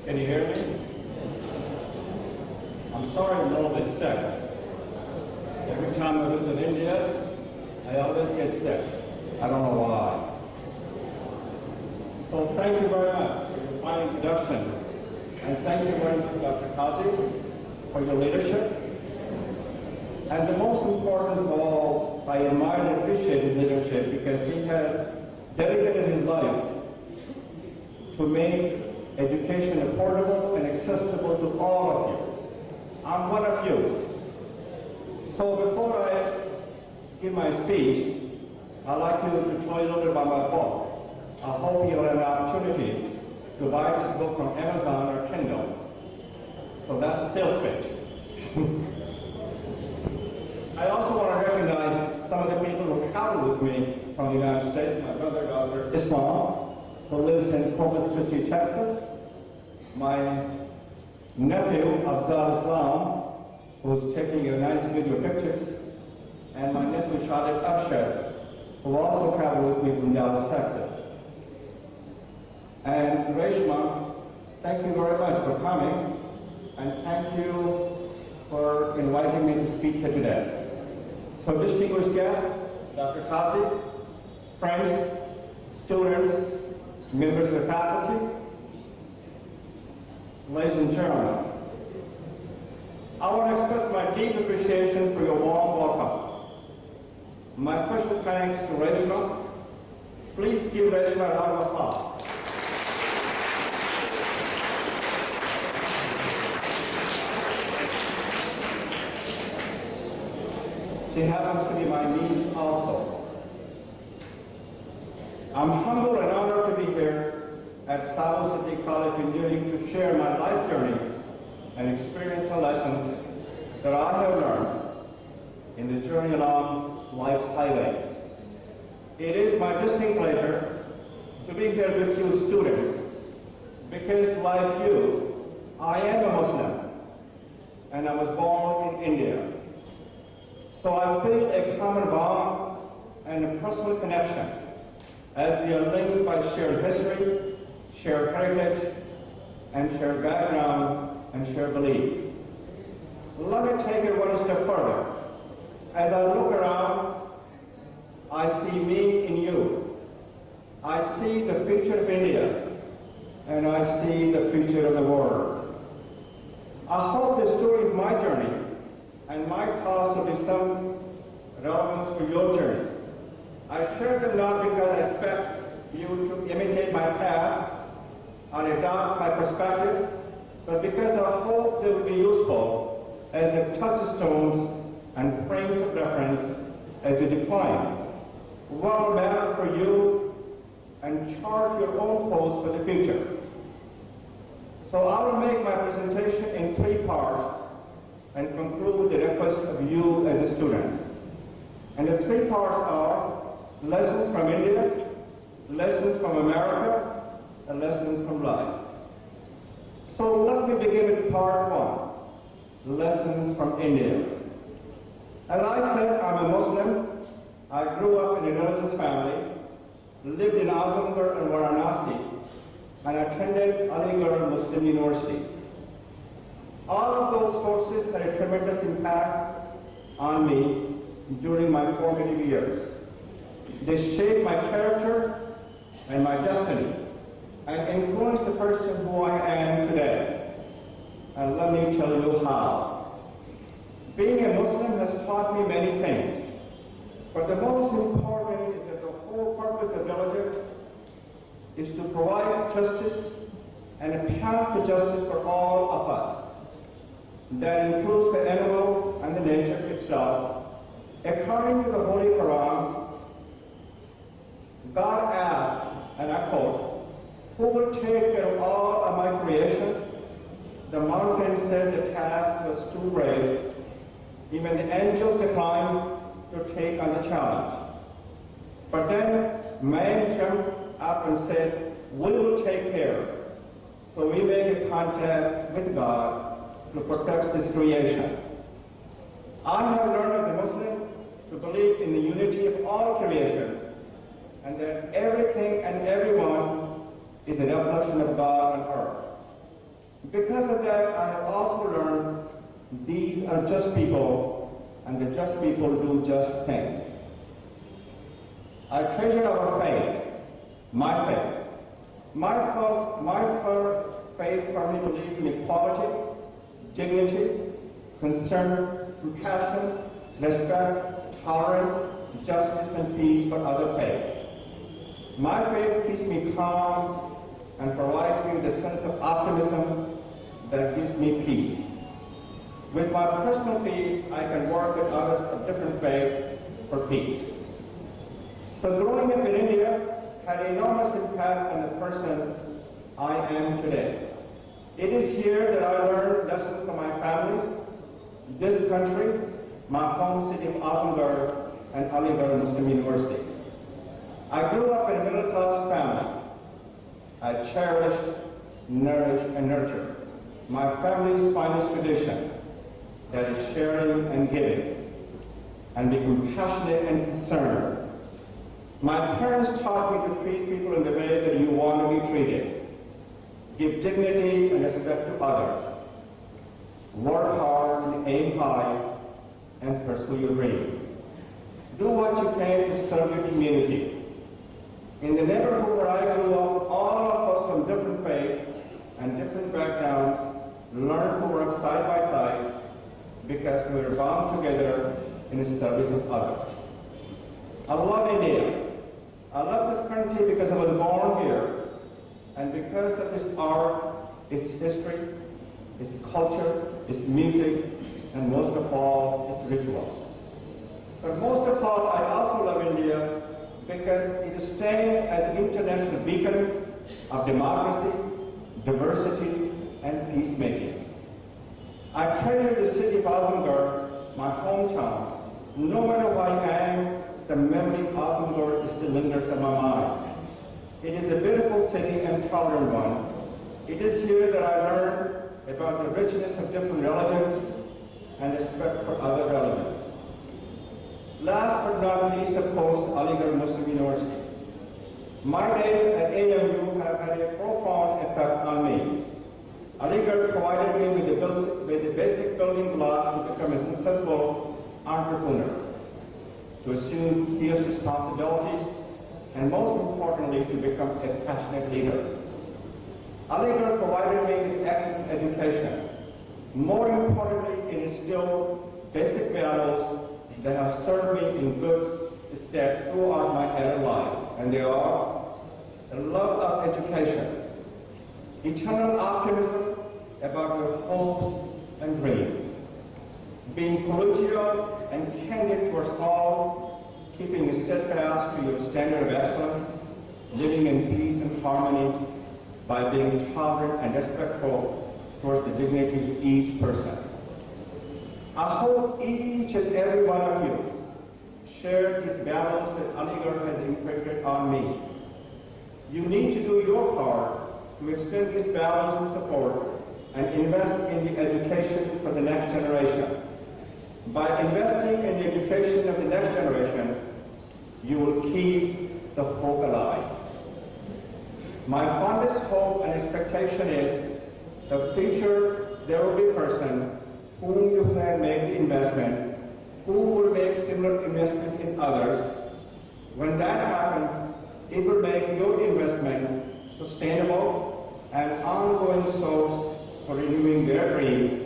Can you hear me? I'm sorry I'm a little bit sick. Every time I visit India, I always get sick. I don't know why. So thank you very much for your fine introduction. And thank you very much, Dr. Kazi, for your leadership. And the most important of all, I admire and appreciate his leadership because he has dedicated his life to make education affordable and accessible to all of you. I'm one of you. So before I give my speech, I'd like you to tell you a little bit about my book. I hope you'll have an opportunity to buy this book from Amazon or Kindle. So that's a sales pitch. I also want to recognize some of the people who traveled with me from the United States. My brother, Dr. Islam, who lives in Corpus Christi, Texas. My nephew, Afzal Islam, who's taking a nice video pictures. And my nephew, Shahid Afshad, who also traveled with me from Dallas, Texas. And Reshma, thank you very much for coming, and thank you for inviting me to speak here today. So distinguished guests, Dr. Kazi, friends, students, members of the faculty, ladies and gentlemen, I want to express my deep appreciation for your warm welcome. My special thanks to Reshma. Please give Reshma a round of applause. She happens to be my niece also. I'm humbled and honored to be here at Saboo Siddiq College in Munich to share my life journey and experience the lessons that I have learned in the journey along life's highway. It is my distinct pleasure to be here with you students because, like you, I am a Muslim and I was born in India. So I feel a common bond and a personal connection as we are linked by shared history, shared heritage, and shared background and shared belief. Let me take it one step further. As I look around, I see me in you. I see the future of India, and I see the future of the world. I hope the story of my journey and my cause will be some relevance for your journey. I share them not because I expect you to imitate my path or adopt my perspective, but because I hope they will be useful as a touchstones and frames of reference as you define what will matter for you and chart your own course for the future. So I will make my presentation in 3 parts and conclude the request of you as students. And the 3 parts are lessons from India, lessons from America, and lessons from life. So let me begin with part 1, lessons from India. As I said, I'm a Muslim. I grew up in a religious family, lived in Azamgarh and Varanasi, and attended Aligarh Muslim University. All of those forces had a tremendous impact on me during my formative years. They shaped my character and my destiny and influenced the person who I am today. And let me tell you how. Being a Muslim has taught me many things, but the most important is that the whole purpose of religion is to provide justice and a path to justice for all of us. That includes the animals and the nature itself. According to the Holy Quran, God asks, and I quote, "Who will take care of all of my creation?" The mountain said the task was too great. Even the angels declined to take on the challenge. But then man jumped up and said, "We will take care." So we made a contact with God to protect His creation. I have learned as a Muslim to believe in the unity of all creation and that everything and everyone is a reflection of God on earth. Because of that, I have also learned these are just people, and the just people do just things. I treasure our faith, my faith. My faith firmly believes in equality, dignity, concern, compassion, respect, tolerance, justice, and peace for other faiths. My faith keeps me calm and provides me with a sense of optimism that gives me peace. With my personal peace, I can work with others of different faith for peace. So growing up in India had enormous impact on the person I am today. It is here that I learned lessons from my family, this country, my home city of Azamgarh, and Aligarh Muslim University. I grew up in a middle-class family. I cherish, nourish, and nurture my family's finest tradition, that is sharing and giving, and be compassionate and concerned. My parents taught me to treat people in the way that you want to be treated. Give dignity and respect to others. Work hard and aim high, and pursue your dream. Do what you can to serve your community. In the neighborhood where I grew up, all of us from different faiths and different backgrounds learned to work side by side because we were bound together in the service of others. I love India. I love this country because I was born here, and because of its art, its history, its culture, its music, and most of all, its rituals. But most of all, I also love India because it stands as an international beacon of democracy, diversity, and peacemaking. I treasure the city of Azamgarh, my hometown. No matter where I am, the memory of Azamgarh still lingers in my mind. It is a beautiful city and tolerant one. It is here that I learned about the richness of different religions and respect for other religions. Last but not least, of course, Aligarh Muslim University. My days at AMU have had a profound effect on me. Aligarh provided me with the basic building blocks to become a successful entrepreneur, to assume fierce responsibilities, and most importantly, to become a passionate leader. Aligarh provided me with excellent education. More importantly, it instilled basic values that have served me in good stead throughout my adult life, and they are the love of education, eternal optimism about your hopes and dreams, being collegial and candid towards all, keeping steadfast to your standard of excellence, living in peace and harmony by being tolerant and respectful towards the dignity of each person. I hope each and every one of you share these values that Aligarh has imprinted on me. You need to do your part to extend these values and support and invest in the education for the next generation. By investing in the education of the next generation, you will keep the hope alive. My fondest hope and expectation is the future there will be a person whom you can make the investment, who will make similar investment in others. When that happens, it will make your investment sustainable and ongoing source for renewing their dreams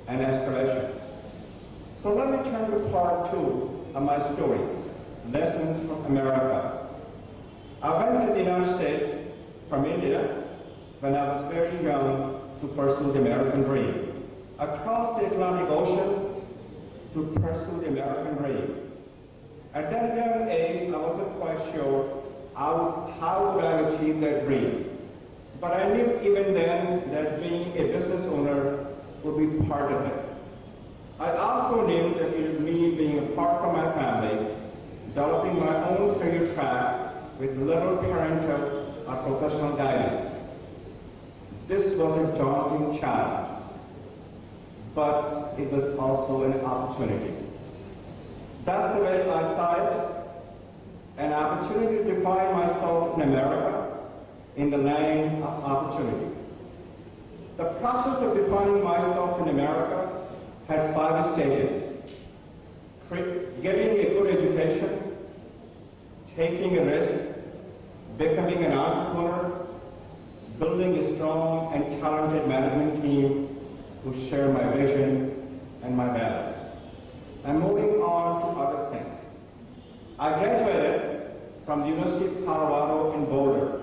and aspirations. So let me turn to part 2 of my story, Lessons from America. I went to the United States from India when I was very young to pursue the American dream. Across the Atlantic Ocean to pursue the American dream. At that young age, I wasn't quite sure how would I achieve that dream. But I knew even then that being a business owner would be part of it. I also knew that it would mean being apart from my family, developing my own career track with little parental or professional guidance. This was a daunting challenge, but it was also an opportunity. That's the way I saw it, an opportunity to define myself in America, in the land of opportunity. The process of defining myself in America had 5 stages. Getting a good education, taking a risk, becoming an entrepreneur, building a strong and talented management team who share my vision and my values, and moving on to other things. I graduated from the University of Colorado in Boulder.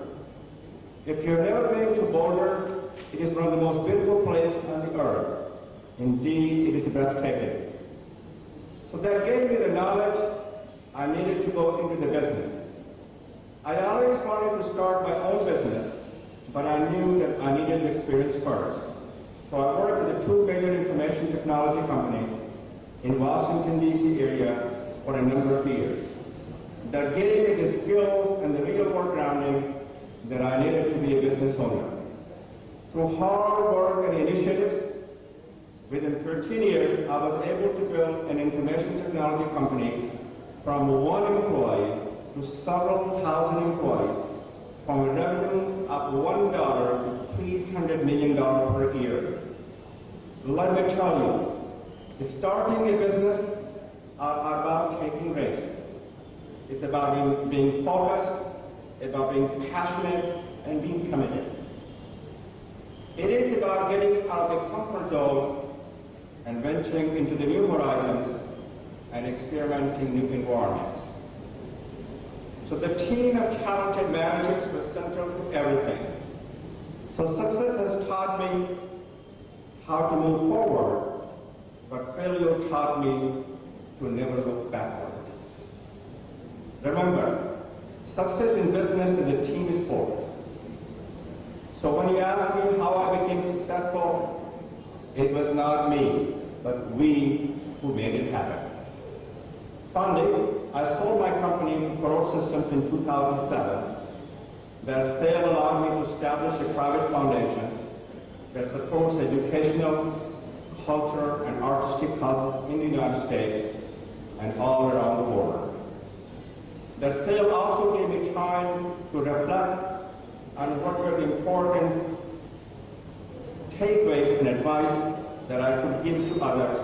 If you've never been to Boulder, it is one of the most beautiful places on the earth. Indeed, it is breathtaking. So that gave me the knowledge I needed to go into the business. I always wanted to start my own business, but I knew that I needed experience first. So I worked with the 2 major information technology companies in Washington, D.C. area for a number of years. That gave me the skills and the real world grounding that I needed to be a business owner. Through hard work and initiatives, within 13 years, I was able to build an information technology company from 1 employee to several thousand employees, from a revenue of $1 to $300 million per year. Let me tell you, starting a business are about taking risks. It's about being focused, about being passionate, and being committed. It is about getting out of the comfort zone and venturing into the new horizons and experimenting new environments. So the team of talented managers was central to everything. So success has taught me how to move forward, but failure taught me to never look backward. Remember, success in business is a team sport. So when you ask me how I became successful, it was not me, but we who made it happen. Finally, I sold my company to Parole Systems in 2007. That sale allowed me to establish a private foundation that supports educational, cultural, and artistic causes in the United States and all around the world. The sale also gave me time to reflect on what were the important takeaways and advice that I could give to others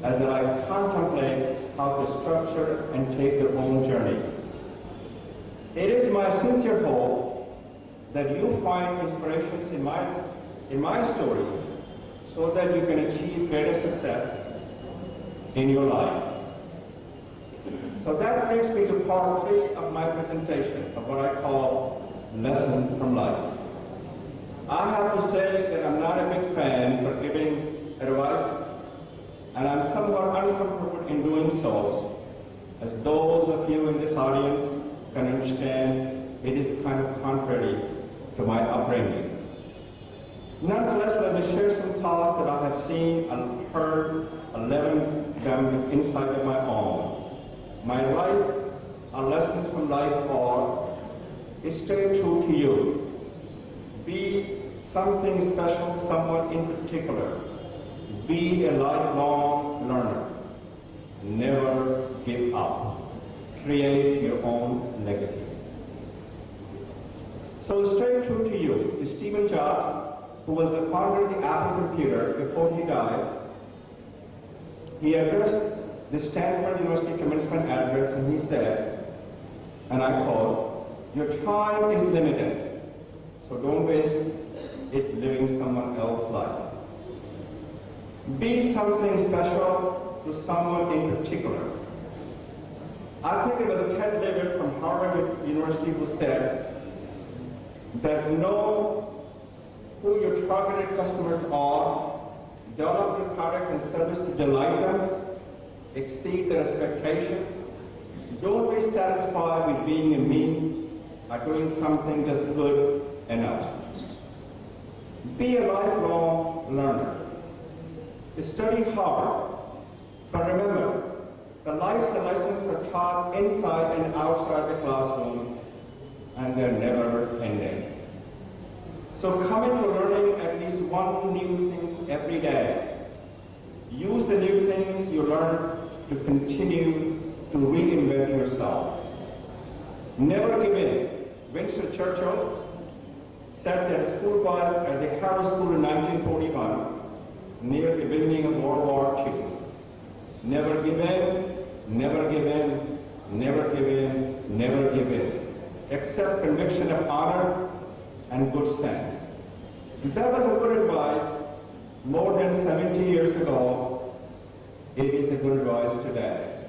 as I contemplate how to structure and take their own journey. It is my sincere hope that you find inspirations in my story so that you can achieve greater success in your life. So that brings me to part 3 of my presentation of what I call lessons from life. I have to say that I'm not a big fan for giving advice, and I'm somewhat uncomfortable in doing so, as those of you in this audience can understand it is kind of contrary to my upbringing. Nonetheless, let me share some thoughts that I have seen and heard and learned them inside of my own. My advice on lessons from life are: stay true to you. Be something special, someone in particular. Be a lifelong learner. Never give up. Create your own legacy. So stay true to you. Stephen Jobs, who was the founder of the Apple computer before he died, he addressed the Stanford University commencement address, and he said, and I quote, "Your time is limited, so don't waste it living someone else's life. Be something special to someone in particular." I think it was Ted Levitt from Harvard University who said that know who your targeted customers are, develop your product and service to delight them, exceed their expectations. Don't be satisfied with being a me or doing something just good enough. Be a lifelong learner. Study hard, but remember, the life's lessons are taught inside and outside the classroom, and they're never ending. So commit to learning at least one new thing every day. Use the new things you learn to continue to reinvent yourself. Never give in. Winston Churchill said that schoolboys at the Harrow School in 1945 near the beginning of World War II. Never give in, never give in, never give in, never give in. Accept conviction of honor and good sense. That was a good advice more than 70 years ago. It is a good advice today.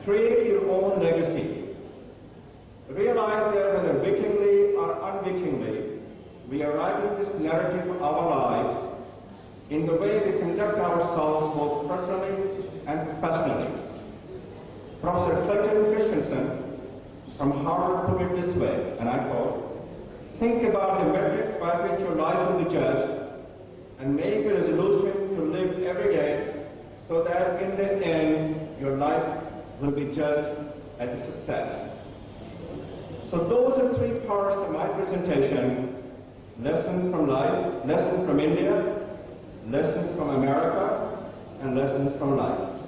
Create your own legacy. Realize that whether wittingly or unwittingly, we are writing this narrative of our lives in the way we conduct ourselves both personally and professionally. Professor Clayton Christensen from Harvard put it this way, and I quote, "Think about the metrics by which your life will be judged and make a resolution to live every day so that in the end your life will be judged as a success." So those are three parts of my presentation: lessons from life, lessons from India, lessons from America, and lessons from life.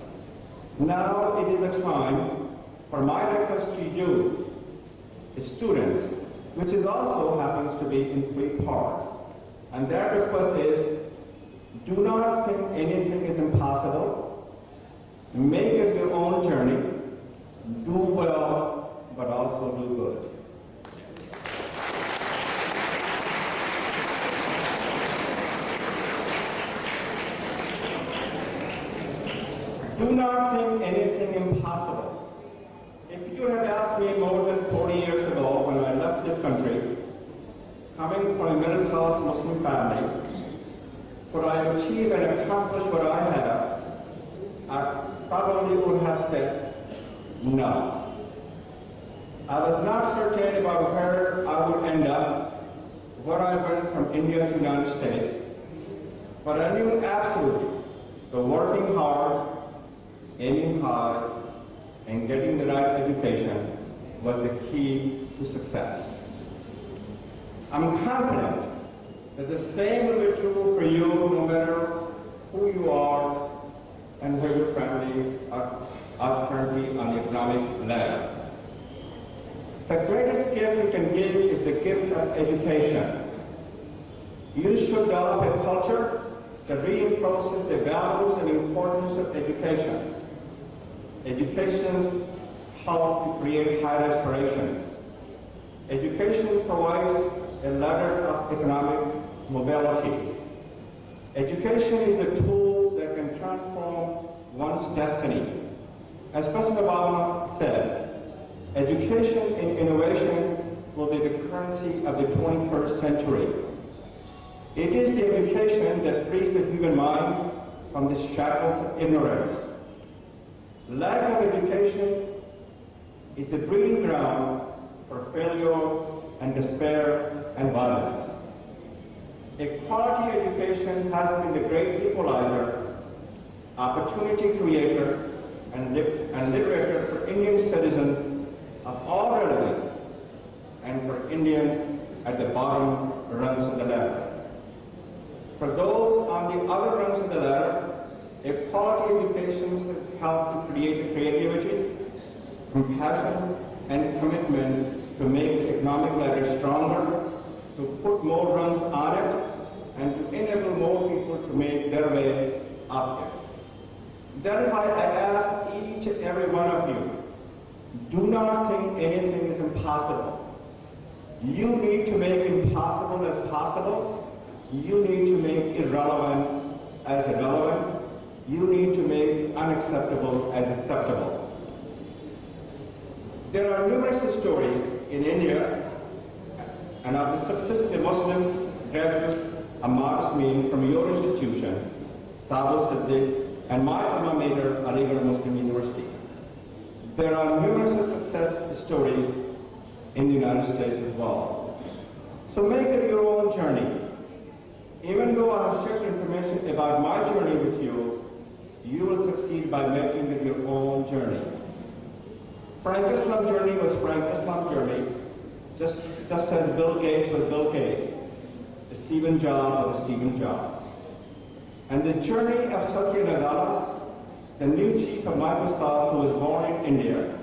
Now it is the time for my request to you, the students, which is also happens to be in three parts. And that request is, do not think anything is impossible. Make it your own journey. Do well, but also do good. Do not think anything impossible. If you had asked me more than 40 years ago when I left this country, coming from a middle-class Muslim family, could I achieve and accomplish what I have, I probably would have said no. I was not certain about where I would end up when I went from India to the United States, but I knew absolutely that working hard, aiming high, and getting the right education was the key to success. I'm confident that the same will be true for you no matter who you are and where your family are currently on the economic ladder. The greatest gift you can give is the gift of education. You should develop a culture that reinforces the values and importance of education. Education helps to create higher aspirations. Education provides a ladder of economic mobility. Education is the tool that can transform one's destiny. As President Obama said, education and innovation will be the currency of the 21st century. It is the education that frees the human mind from the shackles of ignorance. Lack of education is a breeding ground for failure and despair and violence. A quality education has been the great equalizer, opportunity creator, and liberator for Indian citizens of all religions and for Indians at the bottom rungs of the ladder. For those on the other rungs of the ladder, a quality education helps to create creativity, compassion, and commitment to make the economic ladder stronger, to put more rungs on it, and to enable more people to make their way up it. That is why I ask each and every one of you, do not think anything is impossible. You need to make impossible as possible. You need to make irrelevant as relevant. You need to make unacceptable as acceptable. There are numerous stories in India and of the success of the Muslims graduates amongst me from your institution, Saboo, Siddiq, and my alma mater, Aligarh Muslim University. There are numerous success stories in the United States as well. So make it your own journey. Even though I have shared information about my journey with you, you will succeed by making it your own journey. Frank Islam's journey was Frank Islam's journey, just as Bill Gates was Bill Gates, Stephen Jobs was Stephen Jobs. And the journey of Satya Nadella, the new chief of Microsoft, who was born in India,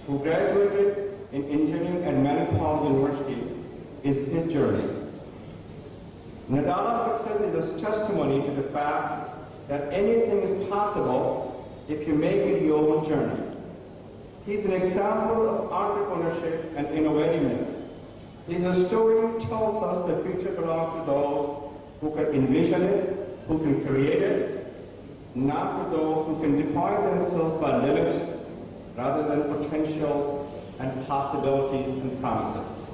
who graduated in engineering at Manipal University, is his journey. Nadala's success is a testimony to the fact that anything is possible if you make it your own journey. He's an example of entrepreneurship and innovativeness. His story tells us the future belongs to those who can envision it, who can create it, not to those who can define themselves by limits rather than potentials and possibilities and promises.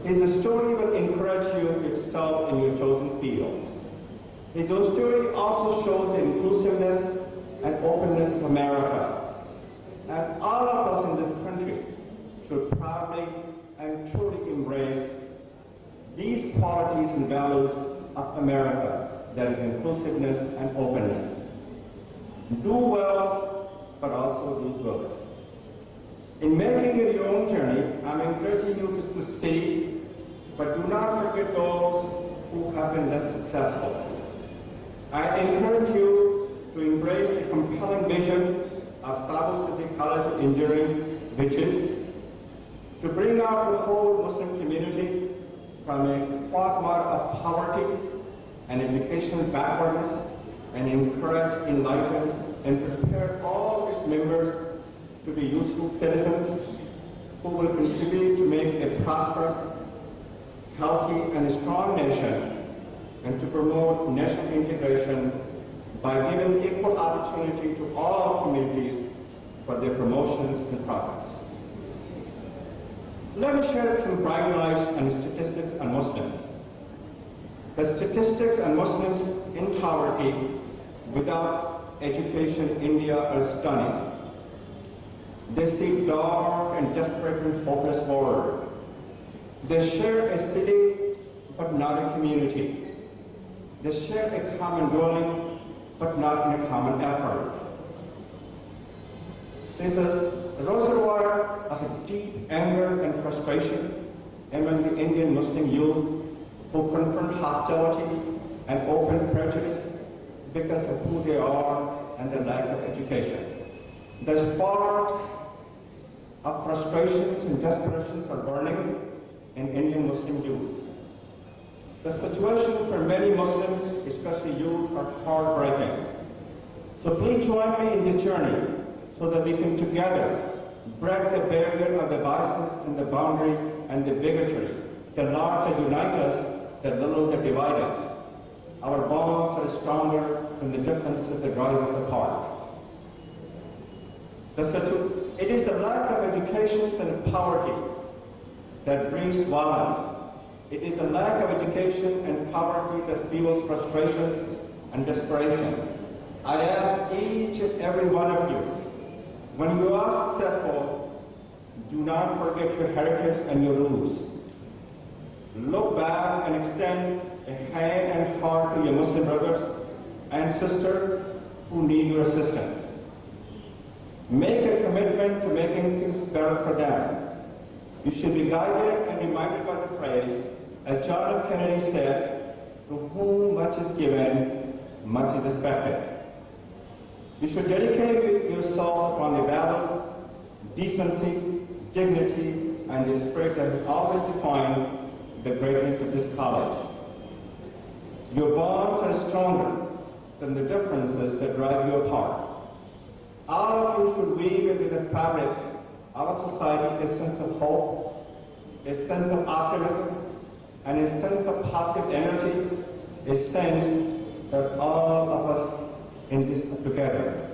His story will encourage you to excel in your chosen fields. His story also shows the inclusiveness and openness of America. And all of us in this country should proudly and truly embrace these qualities and values of America, that is inclusiveness and openness. Do well, but also do good. In making it your own journey, I'm encouraging you to succeed, but do not forget those who have been less successful. I encourage you to embrace the compelling vision of Saboo Siddiq College of Engineering, which is to bring out the whole Muslim community from a quagmire of poverty and educational backwardness and encourage, enlighten, and prepare all its members to be useful citizens who will contribute to make a prosperous, healthy, and strong nation, and to promote national integration by giving equal opportunity to all communities for their promotions and progress. Let me share some bright lights and statistics on Muslims. The statistics on Muslims in poverty without education in India are stunning. They see dark and desperate and hopeless world. They share a city, but not a community. They share a common dwelling, but not in a common effort. There's a reservoir of deep anger and frustration among the Indian Muslim youth who confront hostility and open prejudice because of who they are and their lack of education. The sparks of frustrations and desperations are burning in Indian Muslim youth. The situation for many Muslims, especially youth, are heartbreaking. So please join me in this journey so that we can together break the barrier of the biases and the boundary and the bigotry, the laws that unite us, the little that divide us. Our bonds are stronger than the differences that drive us apart. It is the lack of education and poverty that brings violence. It is the lack of education and poverty that fuels frustrations and desperation. I ask each and every one of you, when you are successful, do not forget your heritage and your roots. Look back and extend a hand and heart to your Muslim brothers and sisters who need your assistance. Make a commitment to making things better for them. You should be guided and reminded by the phrase, as John F. Kennedy said, to whom much is given, much is expected. You should dedicate yourself upon the values, decency, dignity, and the spirit that has always defined the greatness of this college. Your bonds are stronger than the differences that drive you apart. All of you should weave into the fabric of our society a sense of hope, a sense of optimism, and a sense of positive energy, a sense that all of us in this together.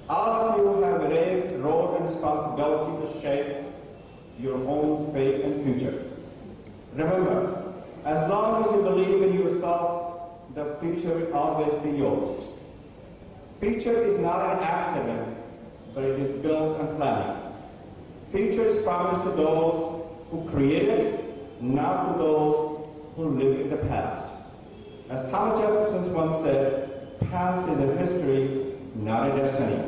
All of you have a role and responsibility to shape your own fate and future. Remember, as long as you believe in yourself, the future will always be yours. Future is not an accident, but it is built on planning. Future is promised to those who create it, not to those who live in the past. As Thomas Jefferson once said, past is a history, not a destiny.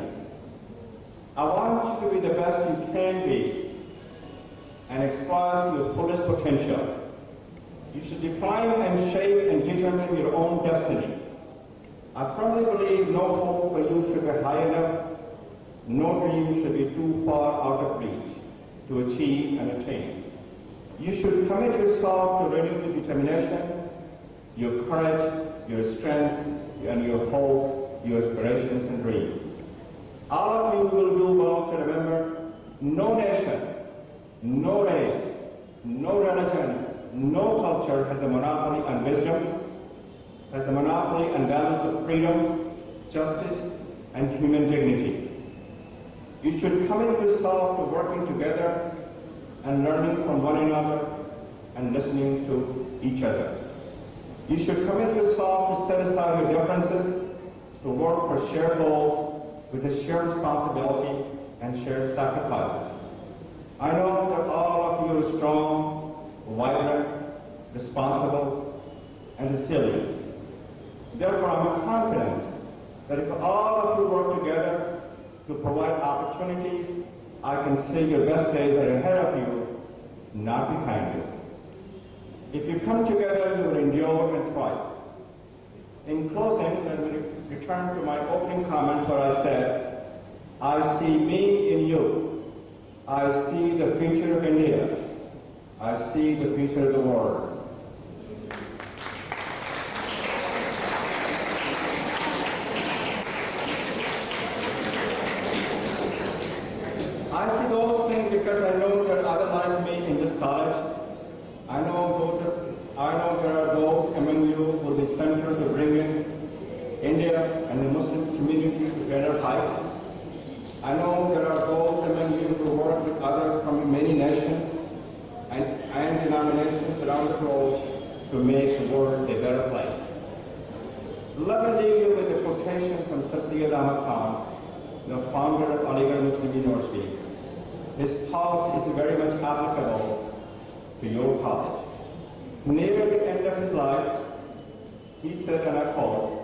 I want you to be the best you can be and express your fullest potential. You should define and shape and determine your own destiny. I firmly believe no hope for you should be high enough, nor dream should be too far out of reach to achieve and attain. You should commit yourself to renewed determination your courage, your strength, and your hope, your aspirations and dreams. All of you will do well to remember no nation, no race, no religion, no culture has a monopoly on wisdom, has a monopoly on values of freedom, justice, and human dignity. You should commit yourself to working together and learning from one another and listening to each other. You should commit yourself to set aside your differences, to work for shared goals with a shared responsibility and shared sacrifices. I know that all of you are strong, vibrant, responsible, and resilient. Therefore, I'm confident that if all of you work together to provide opportunities, I can say your best days are ahead of you, not behind you. If you come together, you will endure and thrive. In closing, let me return to my opening comment where I said, I see me in you. I see the future of India. I see the future of the world. I see those things because I know there are other like me in this college. I know there are those among you who will be central to bringing India and the Muslim community to better heights. I know there are those among you who work with others from many nations and denominations around the globe to make the world a better place. Let me leave you with a quotation from Siddiq Ahmad Khan, the founder of Aligarh Muslim University. His thought is very much applicable to your college. Near the end of his life, he said, and I quote,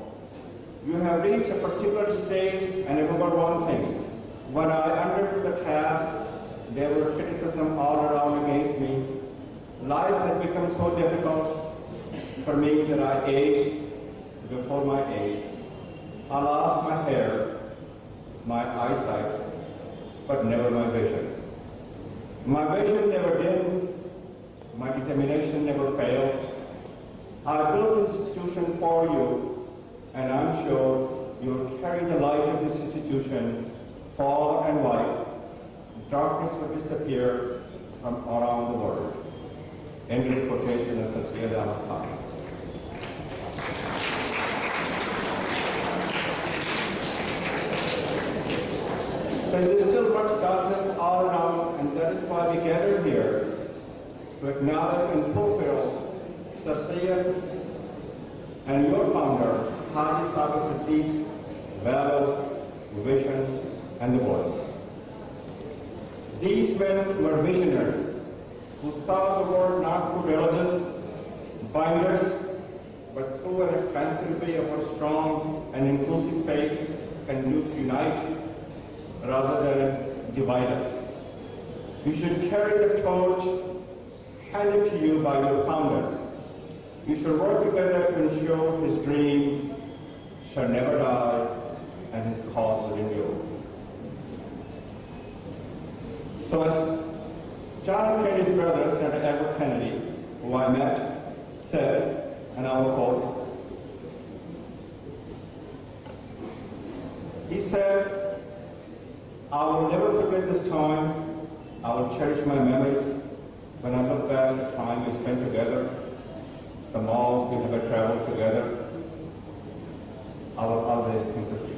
"You have reached a particular stage and remember one thing. When I undertook the task, there were criticism all around against me. Life has become so difficult for me that I aged before my age. I lost my hair, my eyesight, but never my vision. My vision never dimmed, my determination never failed. I built this institution for you, and I'm sure you'll carry the light of this institution far and wide. Darkness will disappear from around the world." End of the quotation of Siddiq Ahmad Khan. There is still much darkness all around, and that is why we gather here to acknowledge and fulfill Siddiq's and your founder, Haji Saboo Siddiq's valor, vision, and the voice. These men were visionaries who saw the world not through religious binders, but through an expansive way of a strong and inclusive faith and unite rather than divide us. You should carry the torch handed to you by your founder. You should work together to ensure his dreams shall never die and his cause will endure. So as John F. Kennedy's brother, Senator Edward Kennedy, who I met, said, and I will quote, he said, "I will never forget this time. I will cherish my memories when I look back at the time we spent together, the malls we have traveled together. I will always think of